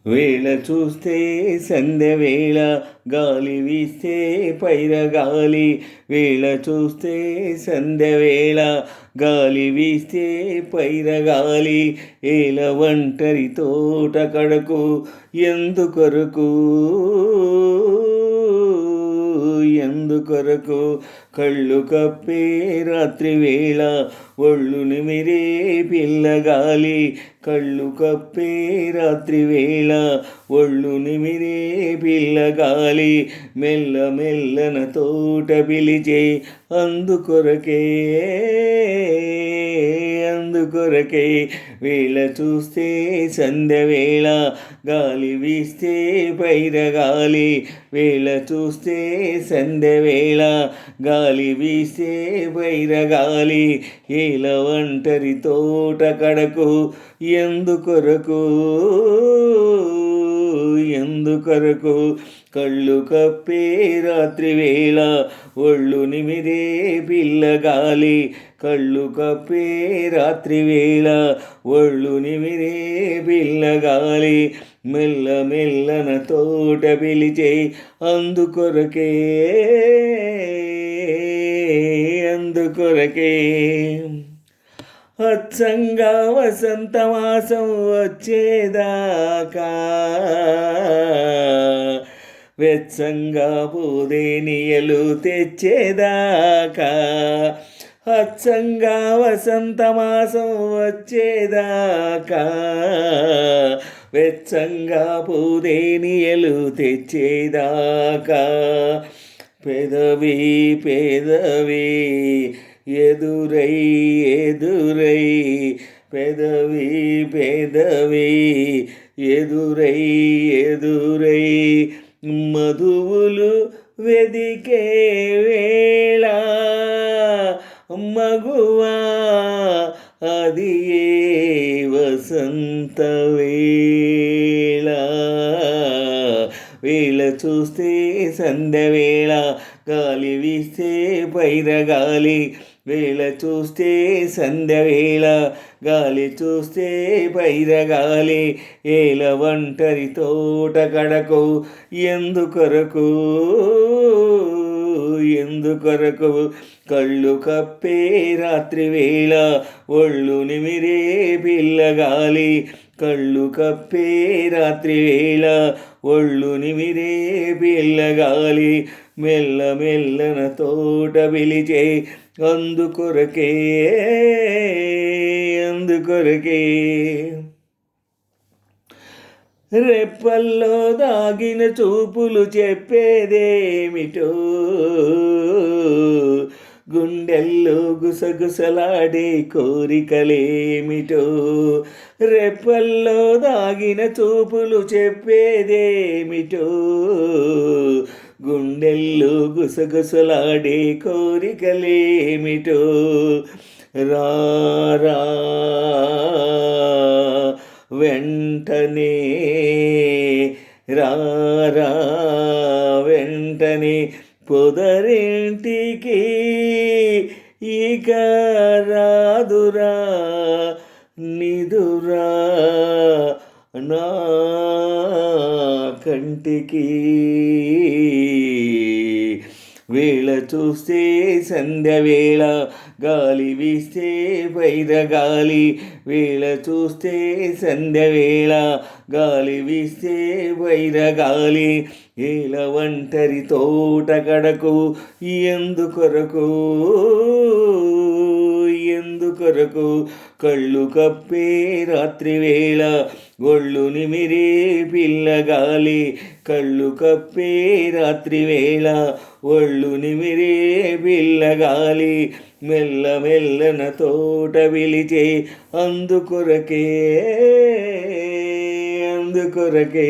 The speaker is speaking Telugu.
వేళ చూస్తే సంధ్యవేళ గాలి వీస్తే పైరగాలి. వేళ చూస్తే సంధ్యవేళ గాలి వీస్తే పైరగాలి. ఏల ఒంటరి తోట కడకు ఎందుకొరకు ఎందుకొరకు కళ్ళు కప్పే రాత్రి వేళ ఒళ్ళు నిమిరే పిల్లగాలి. కళ్ళు కప్పే రాత్రి వేళ ఒళ్ళు నిమిరే పిల్లగాలి. మెల్ల మెల్లన తోట పిలిచే అందుకొరకే అందుకొరకే. వేళ చూస్తే సంధ్యవేళ గాలి వీస్తే పైరగాలి. వేళ చూస్తే సంధ్యవేళ గాలి వీస్తే పైరగాలి. ఏల ఒంటరి తోట కడకు ఎందుకొరకు ఎందుకొరకు కళ్ళు కప్పే రాత్రి వేళ ఒళ్ళు నిమిరే పిల్లగాలి. కళ్ళు కప్పే రాత్రి వేళ ఒళ్ళు నిమిరే పిల్లగాలి. మెల్ల మెల్లన తోట పిలిచే అందుకొరకే అందుకొరకే. అచ్చంగా వసంతమాసం వచ్చేదాకా వెచ్చంగా పూదేనియలు తెచ్చేదాకా. అచ్చంగా వసంతమాసం వచ్చేదాకా వెచ్చంగా పూదేనియలు తెచ్చేదాకా. పెదవి పెదవి ఎదురై ఎదురై పెదవి పెదవి ఎదురై ఎదురై మధువులు వెదికే వేళ మగువా అది ఏ వసంత వేళ. వేళ చూస్తే సంధ్యవేళ గాలి వీస్తే పైరగాలి. వేళ చూస్తే సంధ్యవేళ గాలి చూస్తే పైరగాలి. ఏల ఒంటరి తోట కడకు ఎందుకొరకు ఎందుకొరకు కళ్ళు కప్పే రాత్రి వేళ ఒళ్ళు నిమిరే పిల్లగాలి. కళ్ళు కప్పే రాత్రి వేళ ఒళ్ళు నిమిరే పిల్లగాలి. మెల్ల మెల్లన తోట పిలిచే అందుకొరకే అందుకొరకే. రెప్పల్లో దాగిన చూపులు చెప్పేదేమిటో గుండెల్లో గుసగుసలాడే కోరికలేమిటో. రెప్పల్లో దాగిన చూపులు చెప్పేదేమిటో గుండెల్లో గుసగుసలాడే కోరికలేమిటో. రారా వెంటనే రారా వెంటనే పొదరింటికి ఇక రాదురా నిదురా నా కంటికి. వేళ చూస్తే సంధ్యవేళ గాలి వీస్తే పైరగాలి. వేళ చూస్తే సంధ్యవేళ గాలి వీస్తే పైరగాలి. ఏల ఒంటరి తోట కడకు ఎందుకొరకు ఎందుకొరకు కళ్ళు కప్పే రాత్రి వేళ ఒళ్ళు నిమిరే పిల్లగాలి. కళ్ళు కప్పే రాత్రి వేళ ఒళ్ళు నిమిరే పిల్లగాలి. మెల్ల మెల్లన తోట పిలిచే అందుకొరకే అందుకొరకే.